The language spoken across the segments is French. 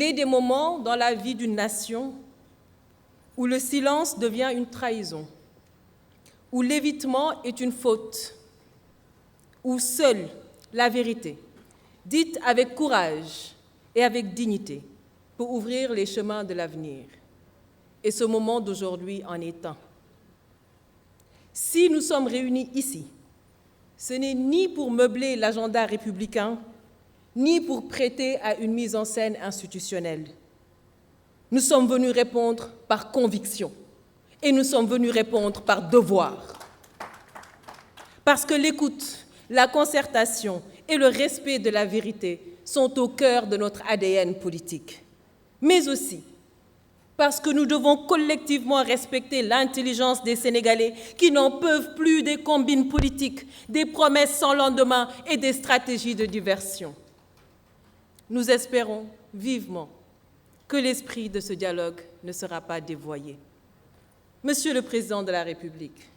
est des moments dans la vie d'une nation où le silence devient une trahison, où l'évitement est une faute, où seule la vérité, dite avec courage et avec dignité, peut ouvrir les chemins de l'avenir. Et ce moment d'aujourd'hui en est un. Si nous sommes réunis ici, ce n'est ni pour meubler l'agenda républicain, ni pour prêter à une mise en scène institutionnelle. Nous sommes venus répondre par conviction et nous sommes venus répondre par devoir. Parce que l'écoute, la concertation et le respect de la vérité sont au cœur de notre ADN politique. Mais aussi parce que nous devons collectivement respecter l'intelligence des Sénégalais qui n'en peuvent plus des combines politiques, des promesses sans lendemain et des stratégies de diversion. Nous espérons vivement que l'esprit de ce dialogue ne sera pas dévoyé. Monsieur le Président de la République,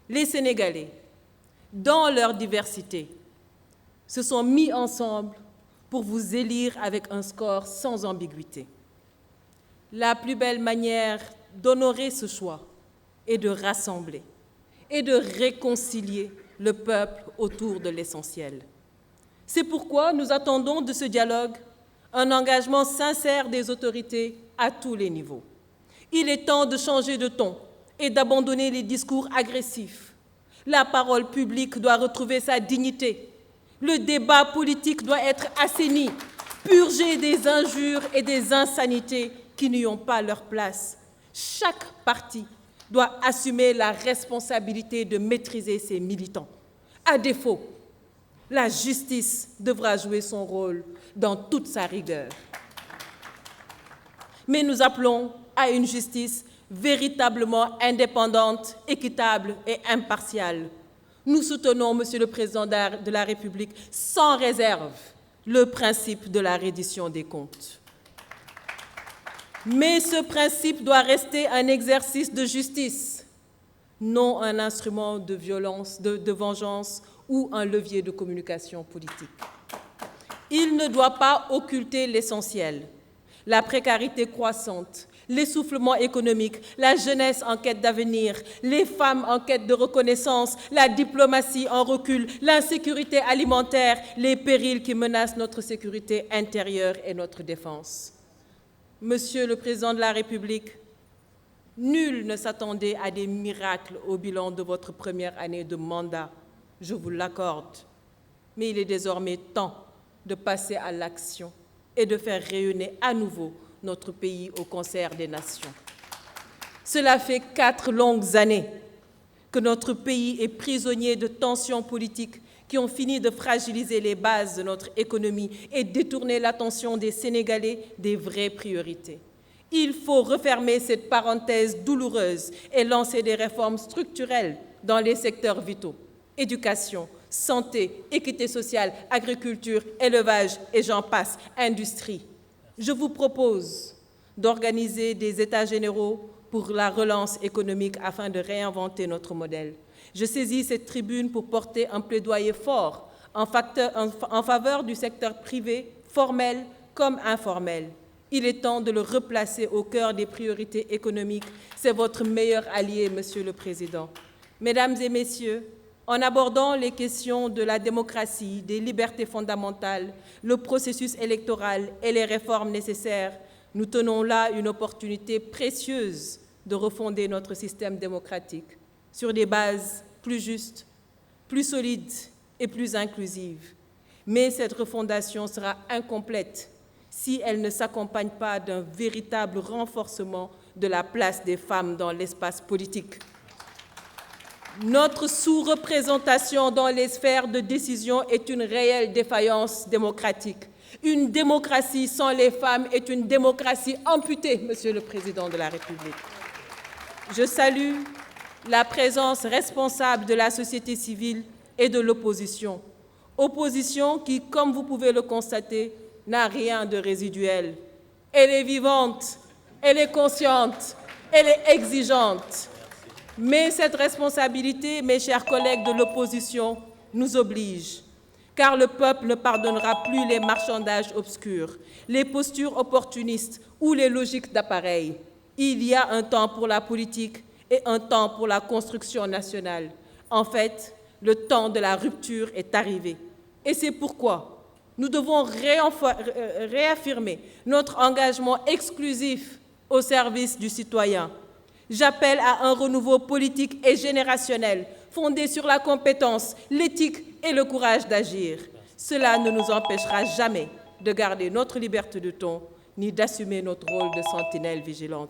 les Sénégalais, dans leur diversité, se sont mis ensemble pour vous élire avec un score sans ambiguïté. La plus belle manière d'honorer ce choix est de rassembler et de réconcilier le peuple autour de l'essentiel. C'est pourquoi nous attendons de ce dialogue un engagement sincère des autorités à tous les niveaux. Il est temps de changer de ton et d'abandonner les discours agressifs. La parole publique doit retrouver sa dignité. Le débat politique doit être assaini, purgé des injures et des insanités qui n'y ont pas leur place. Chaque parti doit assumer la responsabilité de maîtriser ses militants. À défaut, la justice devra jouer son rôle dans toute sa rigueur. Mais nous appelons à une justice véritablement indépendante, équitable et impartiale. Nous soutenons, Monsieur le Président de la République, sans réserve, le principe de la reddition des comptes. Mais ce principe doit rester un exercice de justice, non un instrument de violence, de vengeance ou un levier de communication politique. Il ne doit pas occulter l'essentiel, la précarité croissante, l'essoufflement économique, la jeunesse en quête d'avenir, les femmes en quête de reconnaissance, la diplomatie en recul, l'insécurité alimentaire, les périls qui menacent notre sécurité intérieure et notre défense. Monsieur le Président de la République, nul ne s'attendait à des miracles au bilan de votre première année de mandat, je vous l'accorde. Mais il est désormais temps de passer à l'action et de faire rayonner à nouveau notre pays au concert des nations. Cela fait 4 longues années que notre pays est prisonnier de tensions politiques qui ont fini de fragiliser les bases de notre économie et détourner l'attention des Sénégalais des vraies priorités. Il faut refermer cette parenthèse douloureuse et lancer des réformes structurelles dans les secteurs vitaux, éducation, santé, équité sociale, agriculture, élevage et j'en passe, industrie. Je vous propose d'organiser des États généraux pour la relance économique afin de réinventer notre modèle. Je saisis cette tribune pour porter un plaidoyer fort en faveur du secteur privé, formel comme informel. Il est temps de le replacer au cœur des priorités économiques. C'est votre meilleur allié, Monsieur le Président. Mesdames et Messieurs, en abordant les questions de la démocratie, des libertés fondamentales, le processus électoral et les réformes nécessaires, nous tenons là une opportunité précieuse de refonder notre système démocratique sur des bases plus justes, plus solides et plus inclusives. Mais cette refondation sera incomplète si elle ne s'accompagne pas d'un véritable renforcement de la place des femmes dans l'espace politique. Notre sous-représentation dans les sphères de décision est une réelle défaillance démocratique. Une démocratie sans les femmes est une démocratie amputée, Monsieur le Président de la République. Je salue la présence responsable de la société civile et de l'opposition. Opposition qui, comme vous pouvez le constater, n'a rien de résiduel. Elle est vivante, elle est consciente, elle est exigeante. Mais cette responsabilité, mes chers collègues de l'opposition, nous oblige. car le peuple ne pardonnera plus les marchandages obscurs, les postures opportunistes ou les logiques d'appareil. Il y a un temps pour la politique et un temps pour la construction nationale. En fait, le temps de la rupture est arrivé. Et c'est pourquoi nous devons réaffirmer notre engagement exclusif au service du citoyen. J'appelle à un renouveau politique et générationnel fondé sur la compétence, l'éthique et le courage d'agir. Cela ne nous empêchera jamais de garder notre liberté de ton ni d'assumer notre rôle de sentinelle vigilante.